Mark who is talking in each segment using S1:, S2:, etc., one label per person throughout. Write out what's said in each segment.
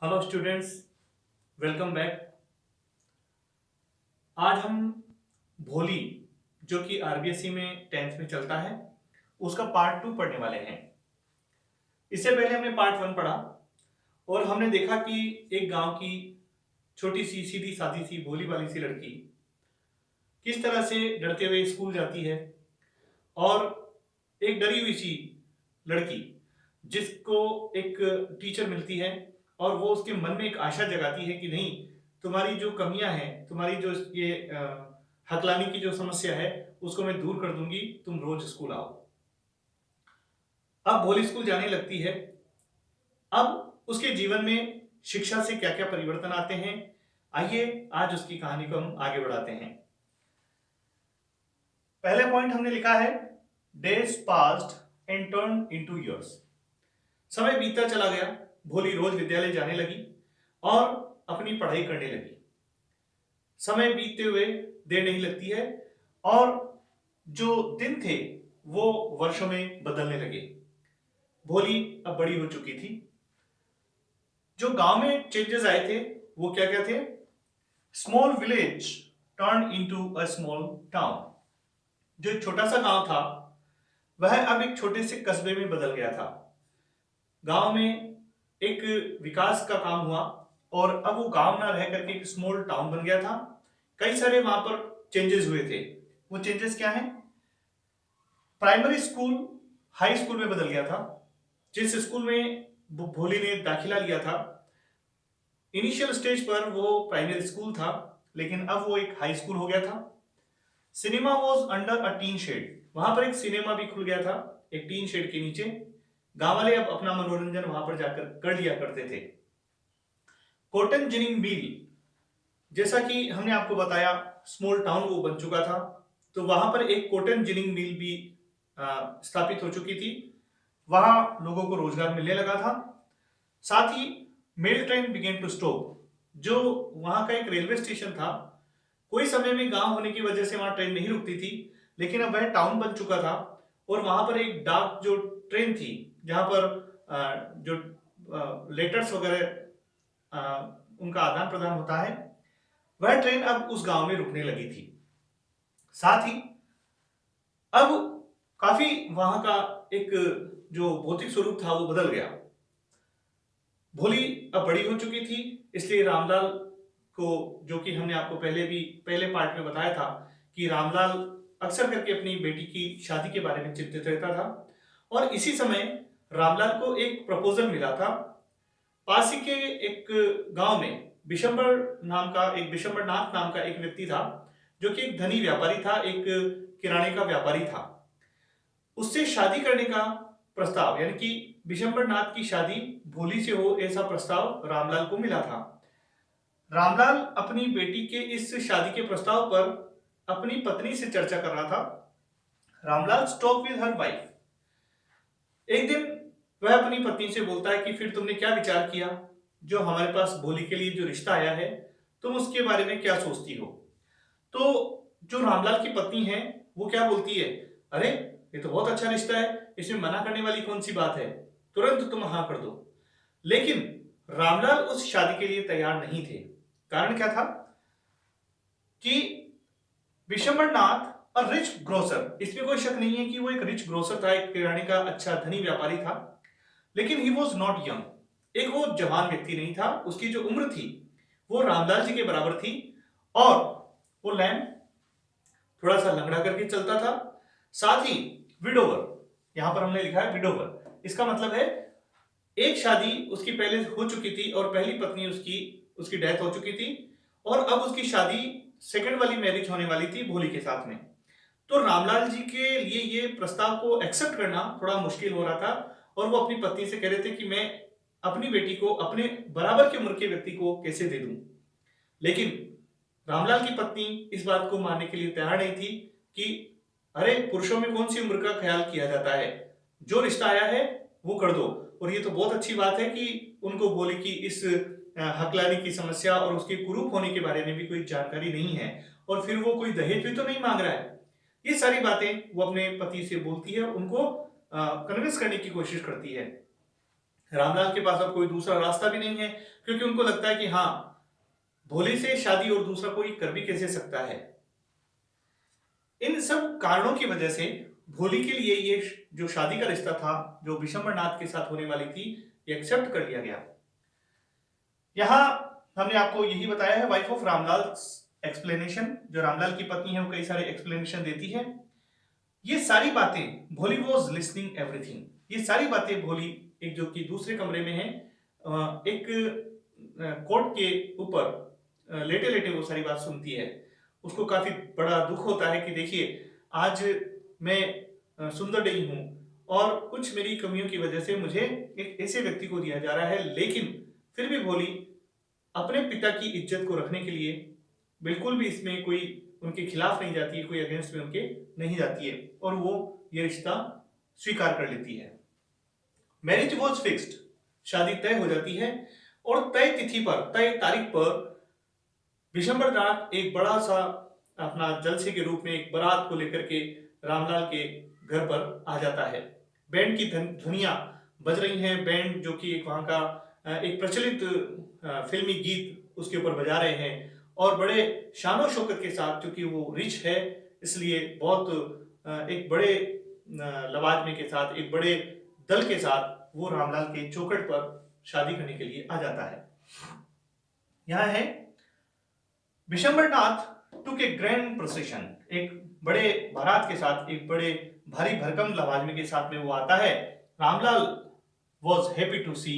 S1: Hello students, welcome back. आज हम भोली जो कि आरबीएसई में 10th में चलता है उसका पार्ट 2 पढ़ने वाले हैं। इससे पहले हमने पार्ट 1 पढ़ा और हमने देखा कि एक गांव की छोटी सी सीधी सादी सी भोली वाली सी लड़की किस तरह से डरते हुए स्कूल जाती है और एक डरी हुई सी लड़की जिसको एक टीचर मिलती है और वो उसके मन में एक आशा जगाती है कि नहीं, तुम्हारी जो कमियां हैं, तुम्हारी जो ये हकलानी की जो समस्या है उसको मैं दूर कर दूंगी, तुम रोज स्कूल आओ। अब भोली स्कूल जाने लगती है। अब उसके जीवन में शिक्षा से क्या क्या परिवर्तन आते हैं, आइए आज उसकी कहानी को हम आगे बढ़ाते हैं। पहले पॉइंट हमने लिखा है, days passed and turn into years. समय बीतता चला गया, भोली रोज विद्यालय जाने लगी और अपनी पढ़ाई करने लगी। समय बीतते हुए देर नहीं लगती है और जो दिन थे वो वर्षों में बदलने लगे। भोली अब बड़ी हो चुकी थी। जो गांव में चेंजेस आए थे वो क्या क्या थे? Small village turn into a small town. जो एक छोटा सा गांव था वह अब एक छोटे से कस्बे में बदल गया था। गांव में एक विकास का काम हुआ और अब वो गांव ना रह करके एक स्मॉल टाउन बन गया था। कई सारे वहां पर चेंजेस हुए थे। वो चेंजेस क्या हैं? प्राइमरी स्कूल हाई स्कूल में बदल गया था। जिस स्कूल में भोली ने दाखिला लिया था, इनिशियल स्टेज पर वो प्राइमरी स्कूल था, लेकिन अब वो एक हाई स्कूल हो गया था। Cinema was under a tin shed. वहां पर एक सिनेमा भी खुल गया था एक टीन शेड के नीचे। गांव वाले अब अपना मनोरंजन वहां पर जाकर कर लिया करते थे। कॉटन जिनिंग मिल, जैसा कि हमने आपको बताया, स्मॉल टाउन वो बन चुका था, तो वहां पर एक कॉटन जिनिंग मिल भी स्थापित हो चुकी थी। वहां लोगों को रोजगार मिलने लगा था। साथ ही mail train began to stop. जो वहां का एक रेलवे स्टेशन था, कोई समय में गांव होने की वजह से वहां ट्रेन नहीं रुकती थी, लेकिन अब वह टाउन बन चुका था और वहां पर एक डाक जो ट्रेन थी, जहां पर जो लेटर्स वगैरह उनका आदान प्रदान होता है, वह ट्रेन अब उस गांव में रुकने लगी थी। साथ ही अब काफी वहां का एक जो भौतिक स्वरूप था वो बदल गया। भोली अब बड़ी हो चुकी थी, इसलिए रामलाल को, जो कि हमने आपको पहले पार्ट में बताया था कि रामलाल अक्सर करके अपनी बेटी की शादी के बारे में चिंतित रहता था। और इसी समय रामलाल को एक प्रपोजल मिला था। पास ही के एक गांव में विशंबरनाथ नाम का एक व्यक्ति था, जो कि एक धनी व्यापारी था, एक किराने का व्यापारी था। उससे शादी करने का प्रस्ताव, यानी कि विशंबरनाथ की शादी भोली से हो, ऐसा प्रस्ताव रामलाल को मिला था। रामलाल अपनी बेटी के इस शादी के प्रस्ताव पर अपनी पत्नी से चर्चा कर रहा था। Ramlal talk with her wife. एक दिन वह अपनी पत्नी से बोलता है कि फिर तुमने क्या विचार किया, जो हमारे पास भोली के लिए जो रिश्ता आया है, तुम उसके बारे में क्या सोचती हो? तो जो रामलाल की पत्नी है वो क्या बोलती है, अरे ये तो बहुत अच्छा रिश्ता है, इसमें मना करने वाली कौन सी बात है, तुरंत तुम हाँ कर दो। लेकिन रामलाल उस शादी के लिए तैयार नहीं थे। कारण क्या था कि विशंबरनाथ और रिच ग्रोसर, इसमें कोई शक नहीं है कि वो एक रिच ग्रोसर था, एक किराने का अच्छा धनी व्यापारी था, लेकिन ही वॉज नॉट यंग। एक वो जवान व्यक्ति नहीं था, उसकी जो उम्र थी वो रामलाल जी के बराबर थी और वो लैंड थोड़ा सा लंगड़ा करके चलता था। साथ ही विडोवर, यहां पर हमने लिखा है विडोवर, इसका मतलब है एक शादी उसकी पहले हो चुकी थी और पहली पत्नी उसकी उसकी डेथ हो चुकी थी और अब उसकी शादी सेकंड वाली मैरिज होने वाली थी भोली के साथ में। तो रामलाल जी के लिए ये प्रस्ताव को एक्सेप्ट करना थोड़ा मुश्किल हो रहा था और वो अपनी पत्नी से कह रहे थे कि मैं अपनी बेटी को अपने बराबर की उम्र के व्यक्ति को कैसे दे दूं। लेकिन रामलाल की पत्नी इस बात को मानने के लिए तैयार नहीं थी कि अरे पुरुषों में कौन सी उम्र का ख्याल किया जाता है, जो रिश्ता आया है वो कर दो। और ये तो बहुत अच्छी बात है कि उनको भोले की इस हकलानी की समस्या और उसके कुरूप होने के बारे में भी कोई जानकारी नहीं है और फिर वो कोई दहेज भी तो नहीं मांग रहा है। ये सारी बातें वो अपने पति से बोलती है, उनको कन्विंस करने की कोशिश करती है। रामलाल के पास अब कोई दूसरा रास्ता भी नहीं है, क्योंकि उनको लगता है कि हाँ, भोली से शादी और दूसरा कोई कर भी कैसे सकता है। इन सब कारणों की वजह से भोली के लिए ये जो शादी का रिश्ता था, जो विशंबरनाथ के साथ होने वाली थी, ये एक्सेप्ट कर लिया गया। यहां हमने आपको यही बताया है वाइफ ऑफ रामलाल एक्सप्लेनेशन। जो रामलाल की पत्नी है वो कई सारे एक्सप्लेनेशन देती है। ये सारी बातें भोली वॉज लिसनिंग एवरीथिंग। ये सारी बातें भोली एक जो कि दूसरे कमरे में है, एक कोट के ऊपर लेटे लेटे वो सारी बात सुनती है। उसको काफी बड़ा दुख होता है कि देखिए, आज मैं सुंदर नहीं हूं और कुछ मेरी कमियों की वजह से मुझे एक ऐसे व्यक्ति को दिया जा रहा है, लेकिन फिर भी भोली अपने पिता की इज्जत को रखने के लिए बिल्कुल भी इसमें कोई उनके खिलाफ नहीं जाती है, कोई अगेंस्ट में उनके नहीं जाती है और वो ये रिश्ता स्वीकार कर लेती है। मैरिज वॉज फिक्स्ड, शादी तय हो जाती है और तय तिथि पर, तय तारीख पर विशंबरनाथ एक बड़ा सा अपना जलसे के रूप में एक बारात को लेकर के रामलाल के घर पर आ जाता है। बैंड की धुनियां बज रही हैं, बैंड जो कि एक वहां का एक प्रचलित फिल्मी गीत उसके ऊपर बजा रहे हैं और बड़े शानो शौकत के साथ, क्योंकि वो रिच है इसलिए बहुत एक बड़े लवाजमे के साथ, एक बड़े दल के साथ वो रामलाल के चौखट पर शादी करने के लिए आ जाता है। यहां है विशंबरनाथ टुक ए ग्रैंड प्रोसेशन, एक बड़े बारात के साथ, एक बड़े भारी भरकम लवाजमे के साथ में वो आता है। Ramlal was happy to see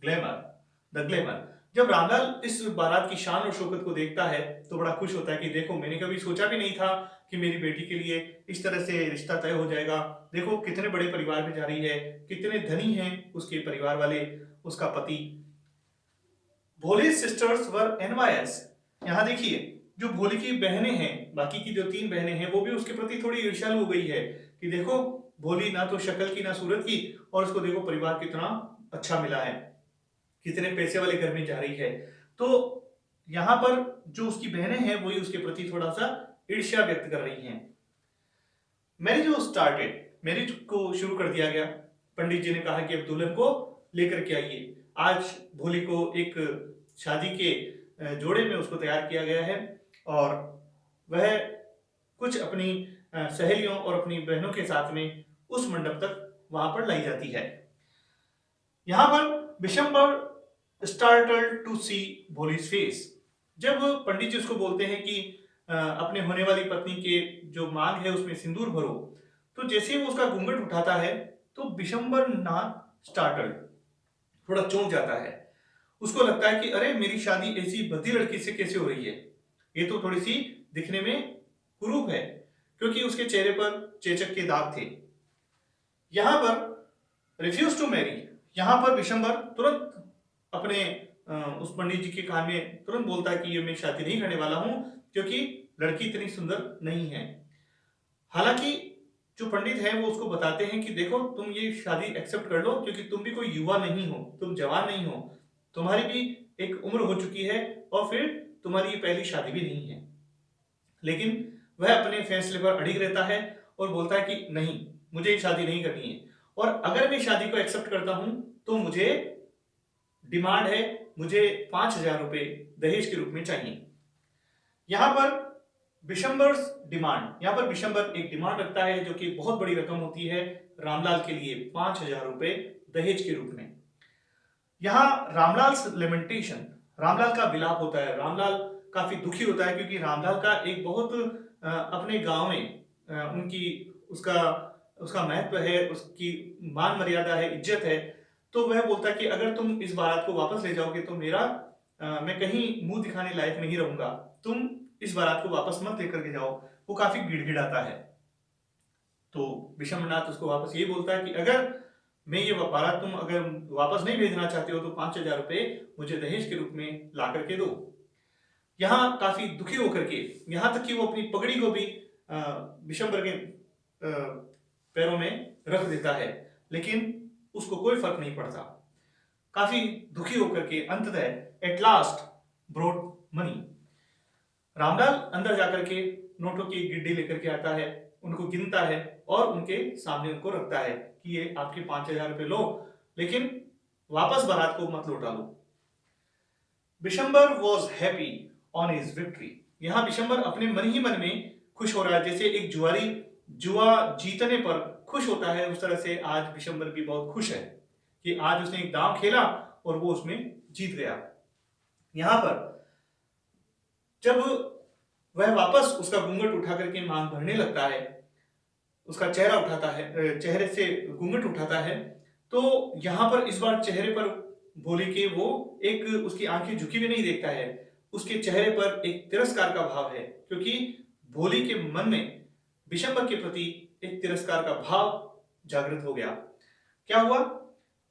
S1: glamour. जब रामलाल इस बारात की शान और शौकत को देखता है तो बड़ा खुश होता है कि देखो, मैंने कभी सोचा भी नहीं था कि मेरी बेटी के लिए इस तरह से रिश्ता तय हो जाएगा। देखो कितने बड़े परिवार में जा रही है, कितने धनी हैं उसके परिवार वाले, उसका पति। भोली सिस्टर्स वर एनवायस। यहां देखिए, जो भोली की बहनें हैं, बाकी की जो 3 बहनें हैं, वो भी उसके प्रति थोड़ी ईर्ष्यालु हो गई है कि देखो, भोली ना तो शक्ल की ना सूरत की, और उसको देखो परिवार कितना अच्छा मिला है, कितने पैसे वाले घर में जा रही है। तो यहां पर जो उसकी बहनें हैं वही उसके प्रति थोड़ा सा ईर्ष्या व्यक्त कर रही हैं। मैरिज वॉज स्टार्टेड, मैरिज को शुरू कर दिया गया। पंडित जी ने कहा कि अब दुल्हन को लेकर के आइए। आज भोली को एक शादी के जोड़े में उसको तैयार किया गया है और वह कुछ अपनी सहेलियों और अपनी बहनों के साथ में उस मंडप तक वहां पर लाई जाती है। यहां पर Vishambar startled to see Bholi's face. जब पंडित जी उसको बोलते हैं कि अपने होने वाली पत्नी के जो मांग है उसमें सिंदूर भरो, तो जैसे ही वो उसका घूंघट उठाता है तो विशंबरनाथ स्टार्टल्ड, थोड़ा चौंक जाता है। उसको लगता है कि अरे, मेरी शादी ऐसी भद्दी लड़की से कैसे हो रही है, ये तो थोड़ी सी दिखने में कुरूप है, क्योंकि उसके चेहरे पर चेचक के दाग थे। यहां पर रिफ्यूज टू मैरी, यहां पर विशंबर तुरंत अपने उस पंडित जी के कान में तुरंत बोलता है कि ये मैं शादी नहीं करने वाला हूं, क्योंकि लड़की इतनी सुंदर नहीं है। हालांकि जो पंडित है वो उसको बताते हैं कि देखो, तुम ये शादी एक्सेप्ट कर लो, क्योंकि तुम भी कोई युवा नहीं हो, तुम जवान नहीं हो, तुम्हारी भी एक उम्र हो चुकी है और फिर तुम्हारी ये पहली शादी भी नहीं है। लेकिन वह अपने फैसले पर अड़िग रहता है और बोलता है कि नहीं, मुझे ये शादी नहीं करनी है, और अगर मैं शादी को एक्सेप्ट करता हूं तो मुझे डिमांड है, मुझे 5,000 रुपए दहेज के रूप में चाहिए। यहां पर विशंबर डिमांड, यहां पर विशंबर एक डिमांड रखता है जो कि बहुत बड़ी रकम होती है रामलाल के लिए, 5,000 रुपए दहेज के रूप में। यहां रामलाल लेमेंटेशन, रामलाल का विलाप होता है। रामलाल काफी दुखी होता है क्योंकि रामलाल का एक बहुत अपने गांव में उनकी उसका उसका महत्व है, उसकी मान मर्यादा है, इज्जत है। तो वह बोलता है कि अगर तुम इस बारात को वापस ले जाओगे तो मेरा मैं कहीं मुंह दिखाने लायक नहीं रहूंगा, तुम इस बारात को वापस मत लेकर के जाओ। वो काफी गिड़गिड़ाता है। तो विशंबरनाथ उसको वापस ये बोलता है कि अगर मैं ये बारात तुम अगर वापस नहीं भेजना चाहते हो तो 5,000 रुपए मुझे दहेज के रूप में ला करके दो। यहां काफी दुखी होकर के, यहां तक कि वो अपनी पगड़ी को भी विशंबर के पैरों में रख देता है, लेकिन उसको कोई फर्क नहीं पड़ता। काफी दुखी होकर के अंततः at last brought money, Ramlal अंदर जाकर के नोटों की गिड्डी लेकर के आता है, उनको गिनता है और उनके सामने उनको रखता है कि ये आपके 5,000 रुपए लो। लेकिन वापस बारात को मत लौटा लो। Bishambar was happy on his victory. यहां बिशंबर अपने मन ही मन में खुश हो रहा है, जैसे एक जुआरी जुआ जीतने पर खुश होता है, उस तरह से आज बिशंबर भी बहुत खुश है कि आज उसने एक दांव खेला और वो उसमें जीत गया। यहां पर जब वह वापस उसका घूंघट उठा करके मांग भरने लगता है, उसका चेहरा उठाता है, चेहरे से घूंघट उठाता है, तो यहां पर इस बार चेहरे पर भोली के वो एक उसकी आंखें झुकी हुई नहीं देखता है, उसके चेहरे पर एक तिरस्कार का भाव है, क्योंकि भोली के मन में बिशंबर के प्रति एक तिरस्कार का भाव जागृत हो गया। क्या हुआ?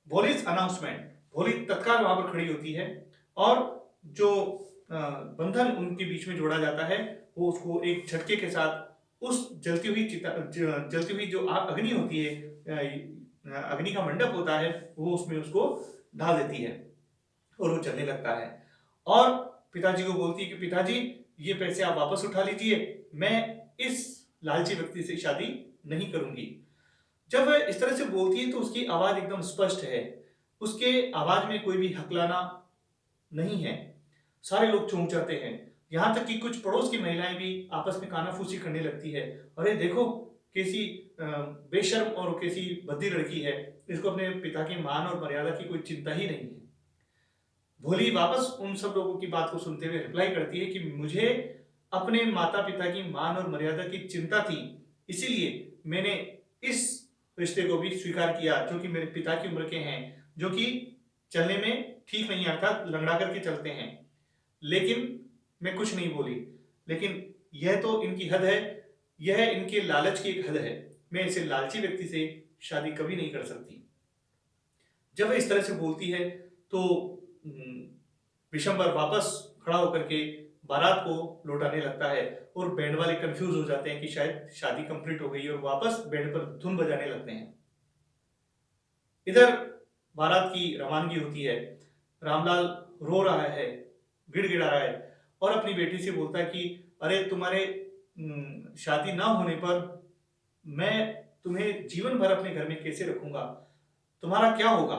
S1: भोलीज अनाउंसमेंट, भोली तत्काल वहां पर खड़ी होती है और जो बंधन उनके बीच में जोड़ा जाता है वो उसको एक झटके के साथ उस जलती हुई जो आग अग्नि होती है, अग्नि का मंडप होता है, वो उसमें उसको डाल देती है और वो चलने लगता है और पिताजी को बोलती है कि पिताजी ये पैसे आप वापस उठा लीजिए, मैं इस लालची व्यक्ति से शादी नहीं करूंगी। जब वह इस तरह से बोलती है तो उसकी आवाज एकदम स्पष्ट है, उसके आवाज में कोई भी हकलाना नहीं है। सारे लोग चौंक जाते हैं, यहां तक कि कुछ पड़ोस की महिलाएं भी आपस में कानाफूसी करने लगती है। अरे देखो कैसी बेशर्म और कैसी भद्दी लड़की है, इसको अपने पिता की मान और मर्यादा की कोई चिंता ही नहीं है। भोली वापस उन सब लोगों की बात को सुनते हुए रिप्लाई करती है कि मुझे अपने माता पिता की मान और मर्यादा की चिंता थी, इसीलिए मैंने इस रिश्ते को भी स्वीकार किया जो कि मेरे पिता की उम्र के हैं, जो कि चलने में ठीक नहीं, अर्थात लंगड़ा करके चलते हैं। लेकिन मैं कुछ नहीं बोली, लेकिन यह तो इनकी हद है, यह इनके लालच की एक हद है, मैं ऐसे लालची व्यक्ति से शादी कभी नहीं कर सकती। जब वह इस तरह से बोलती है तो विशंबर वापस खड़ा होकर के बारात को लौटाने लगता है और बैंड वाले कंफ्यूज हो जाते हैं कि शायद शादी कंप्लीट हो गई और वापस बैंड पर धुन बजाने लगते हैं। इधर बारात की रवानगी होती है, रामलाल रो रहा है, गिड़गिड़ा रहा है और अपनी बेटी से बोलता है कि अरे तुम्हारे शादी ना होने पर मैं तुम्हें जीवन भर अपने घर में कैसे रखूंगा, तुम्हारा क्या होगा।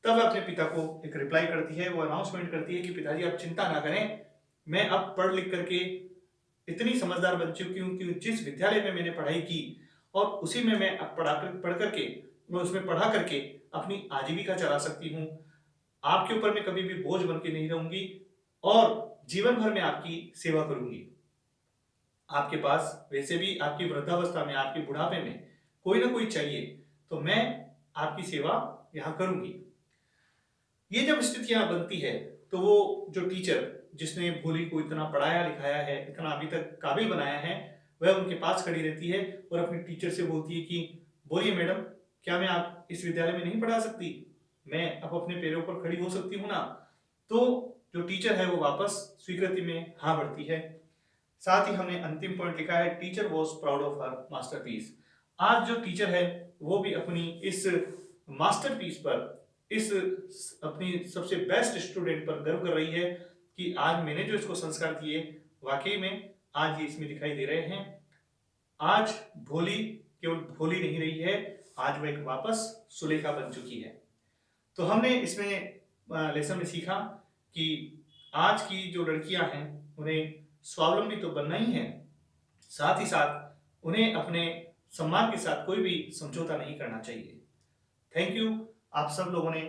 S1: तब अपने पिता को एक रिप्लाई करती है, वो अनाउंसमेंट करती है कि पिताजी आप चिंता ना करें, मैं अब पढ़ लिख करके इतनी समझदार बन चुकी हूँ कि जिस विद्यालय में मैंने पढ़ाई की और उसी में मैं अब पढ़ करके मैं उसमें पढ़ा करके अपनी आजीविका चला सकती हूँ। आपके ऊपर मैं कभी भी बोझ बन के नहीं रहूंगी और जीवन भर में आपकी सेवा करूंगी। आपके पास वैसे भी आपकी वृद्धावस्था में, आपके बुढ़ापे में कोई ना कोई चाहिए, तो मैं आपकी सेवा यहां करूंगी। ये जब स्थितियां बनती है तो वो जो टीचर जिसने भोली को इतना पढ़ाया लिखाया है, इतना अभी तक काबिल बनाया है, वह उनके पास खड़ी रहती है और अपने टीचर से बोलती है कि बोलिए मैडम, क्या मैं आप इस विद्यालय में नहीं पढ़ा सकती, मैं अब अपने पैरों पर खड़ी हो सकती हूँ ना। तो जो टीचर है वो वापस स्वीकृति में हाँ भरती है। साथ ही हमने अंतिम पॉइंट लिखा है teacher was proud of her masterpiece. आज जो टीचर है वो भी अपनी इस मास्टरपीस पर, इस अपनी सबसे बेस्ट स्टूडेंट पर गर्व कर रही है कि आज मैंने जो इसको संस्कार दिए वाकई में आज ये इसमें दिखाई दे रहे हैं। आज भोली केवल भोली नहीं रही है, आज वो एक वापस सुलेखा बन चुकी है। तो हमने इसमें लेसन में सीखा कि आज की जो लड़कियां हैं उन्हें स्वावलंबी तो बनना ही है, साथ ही साथ उन्हें अपने सम्मान के साथ कोई भी समझौता नहीं करना चाहिए। थैंक यू, आप सब लोगों ने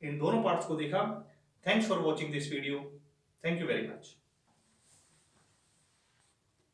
S1: इन दोनों पार्ट्स को देखा। Thanks for watching this video. Thank you very much.